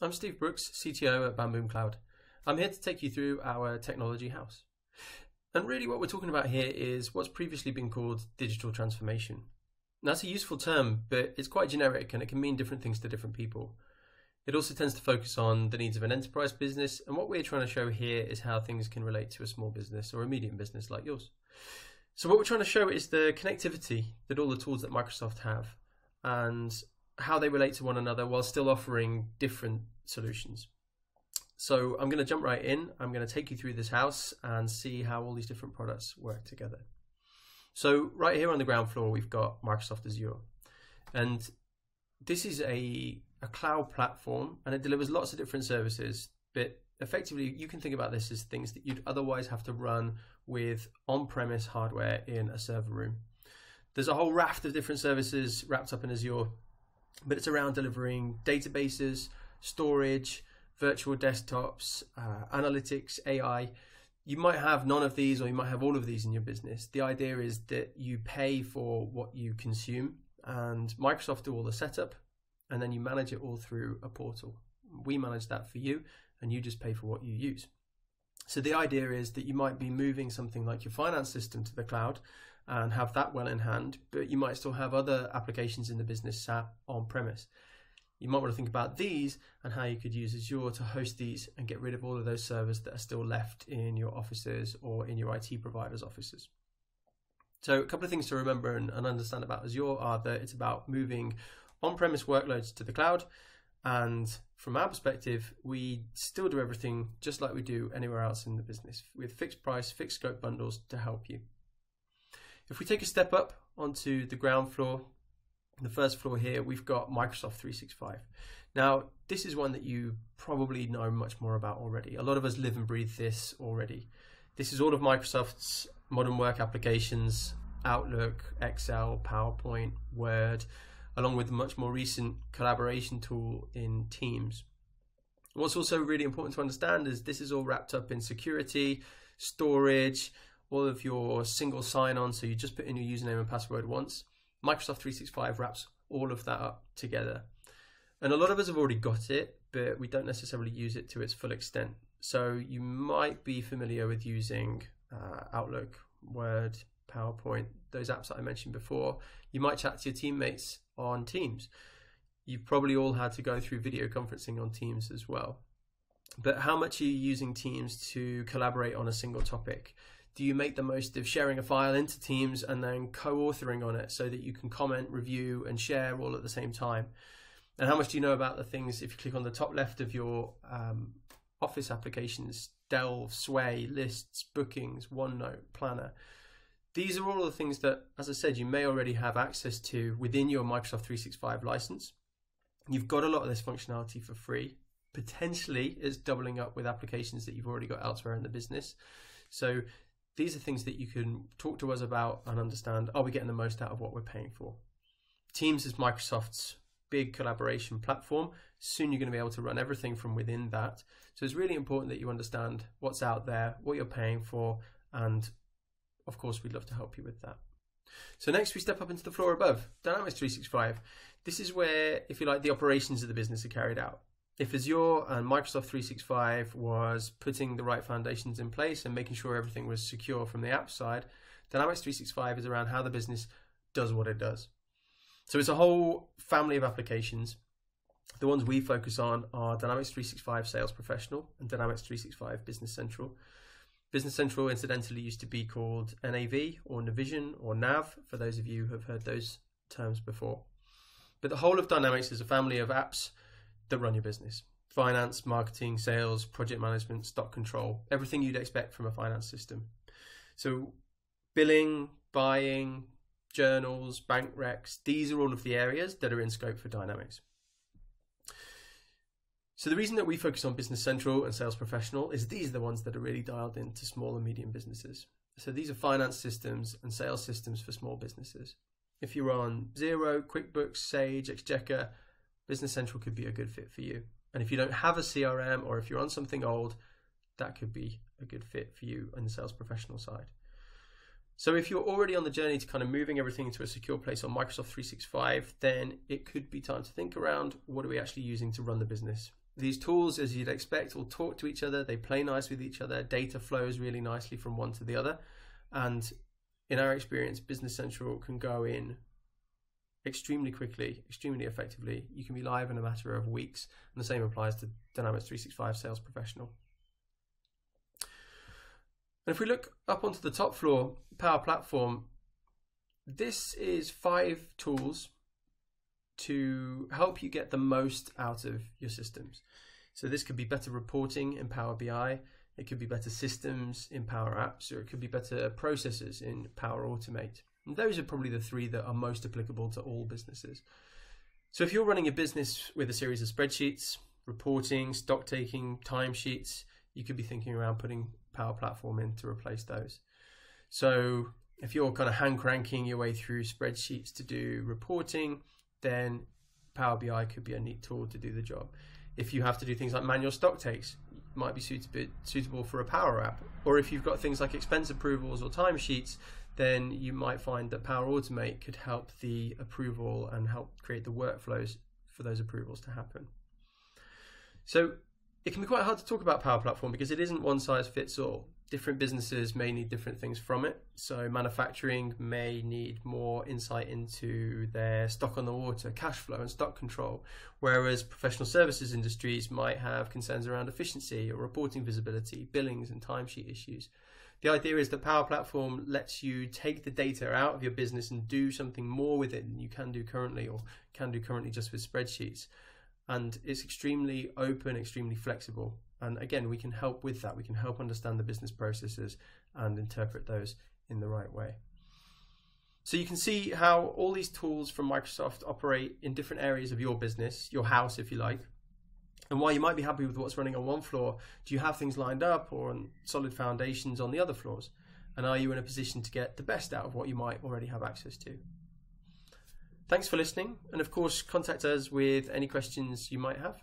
I'm Steve Brooks, CTO at Bamboom Cloud. I'm here to take you through our technology house. And really what we're talking about here is what's previously been called digital transformation. Now, that's a useful term, but it's quite generic and it can mean different things to different people. It also tends to focus on the needs of an enterprise business, and what we're trying to show here is how things can relate to a small business or a medium business like yours. So what we're trying to show is the connectivity that all the tools that Microsoft have and how they relate to one another while still offering different solutions. So I'm going to jump right in. I'm going to take you through this house and see how all these different products work together. So right here on the ground floor, we've got Microsoft Azure. And this is a cloud platform, and it delivers lots of different services. But effectively, you can think about this as things that you'd otherwise have to run with on-premise hardware in a server room. There's a whole raft of different services wrapped up in Azure, but it's around delivering databases, storage, virtual desktops, analytics, AI. You might have none of these, or you might have all of these in your business. The idea is that you pay for what you consume, and Microsoft do all the setup, and then you manage it all through a portal. We manage that for you, and you just pay for what you use. So the idea is that you might be moving something like your finance system to the cloud and have that well in hand, but you might still have other applications in the business sat on premise. You might want to think about these and how you could use Azure to host these and get rid of all of those servers that are still left in your offices or in your IT providers' offices. So a couple of things to remember and understand about Azure are that it's about moving on-premise workloads to the cloud. And from our perspective, we still do everything just like we do anywhere else in the business with fixed price, fixed scope bundles to help you. If we take a step up onto the ground floor, the first floor here, we've got Microsoft 365. Now, this is one that you probably know much more about already. A lot of us live and breathe this already. This is all of Microsoft's modern work applications, Outlook, Excel, PowerPoint, Word, along with the much more recent collaboration tool in Teams. What's also really important to understand is this is all wrapped up in security, storage, all of your single sign-on, so you just put in your username and password once. Microsoft 365 wraps all of that up together. And a lot of us have already got it, but we don't necessarily use it to its full extent. So you might be familiar with using Outlook, Word, PowerPoint, those apps that I mentioned before. You might chat to your teammates on Teams. You've probably all had to go through video conferencing on Teams as well. But how much are you using Teams to collaborate on a single topic? Do you make the most of sharing a file into Teams and then co-authoring on it so that you can comment, review, and share all at the same time? And how much do you know about the things, if you click on the top left of your Office applications, Delve, Sway, Lists, Bookings, OneNote, Planner? These are all the things that, as I said, you may already have access to within your Microsoft 365 license. You've got a lot of this functionality for free. Potentially, it's doubling up with applications that you've already got elsewhere in the business. So these are things that you can talk to us about and understand, are we getting the most out of what we're paying for? Teams is Microsoft's big collaboration platform. Soon you're going to be able to run everything from within that. So it's really important that you understand what's out there, what you're paying for, and of course, we'd love to help you with that. So next we step up into the floor above, Dynamics 365. This is where, if you like, the operations of the business are carried out. If Azure and Microsoft 365 was putting the right foundations in place and making sure everything was secure from the app side, Dynamics 365 is around how the business does what it does. So it's a whole family of applications. The ones we focus on are Dynamics 365 Sales Professional and Dynamics 365 Business Central. Business Central, incidentally, used to be called NAV or Navision or NAV, for those of you who have heard those terms before. But the whole of Dynamics is a family of apps that run your business. Finance, marketing, sales, project management, stock control, everything you'd expect from a finance system. So billing, buying, journals, bank recs, these are all of the areas that are in scope for Dynamics. So the reason that we focus on Business Central and Sales Professional is these are the ones that are really dialed into small and medium businesses. So these are finance systems and sales systems for small businesses. If you're on Xero, QuickBooks, Sage, Exchequer, Business Central could be a good fit for you. And if you don't have a CRM, or if you're on something old, that could be a good fit for you on the Sales Professional side. So if you're already on the journey to kind of moving everything into a secure place on Microsoft 365, then it could be time to think around, what are we actually using to run the business? These tools, as you'd expect, will talk to each other. They play nice with each other. Data flows really nicely from one to the other. And in our experience, Business Central can go in extremely quickly, extremely effectively. You can be live in a matter of weeks. And the same applies to Dynamics 365 Sales Professional. And if we look up onto the top floor, Power Platform, this is 5 tools to help you get the most out of your systems. So this could be better reporting in Power BI, it could be better systems in Power Apps, or it could be better processes in Power Automate. And those are probably the 3 that are most applicable to all businesses. So if you're running a business with a series of spreadsheets, reporting, stock taking, timesheets, you could be thinking around putting Power Platform in to replace those. So if you're kind of hand cranking your way through spreadsheets to do reporting, then Power BI could be a neat tool to do the job. If you have to do things like manual stock takes, it might be suitable for a Power App. Or if you've got things like expense approvals or timesheets, then you might find that Power Automate could help the approval and help create the workflows for those approvals to happen. So it can be quite hard to talk about Power Platform because it isn't one size fits all. Different businesses may need different things from it. So manufacturing may need more insight into their stock on the water, cash flow and stock control, whereas professional services industries might have concerns around efficiency or reporting visibility, billings and timesheet issues. The idea is that Power Platform lets you take the data out of your business and do something more with it than you can do currently, or can do currently just with spreadsheets. And it's extremely open, extremely flexible. And again, we can help with that. We can help understand the business processes and interpret those in the right way. So you can see how all these tools from Microsoft operate in different areas of your business, your house, if you like. And while you might be happy with what's running on one floor, do you have things lined up or on solid foundations on the other floors? And are you in a position to get the best out of what you might already have access to? Thanks for listening. And of course, contact us with any questions you might have.